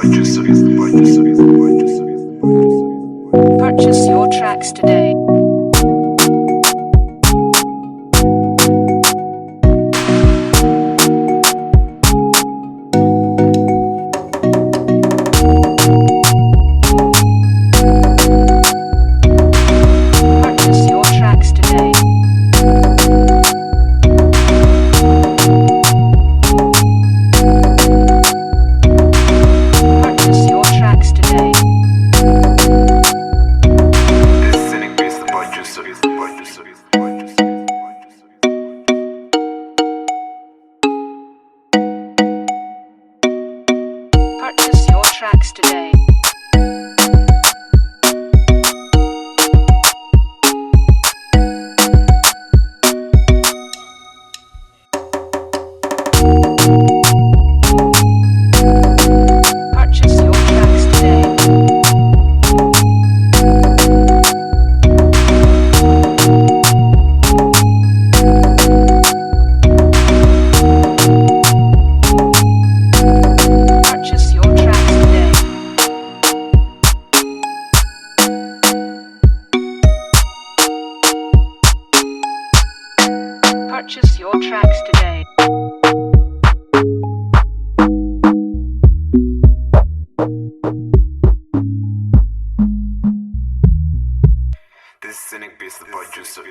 Purchase your tracks today. Purchase your tracks today. Purchase your tracks today. Purchase your tracks today. Purchase your tracks today. Purchase your tracks today. Purchase your tracks today. This cynic beats the producer.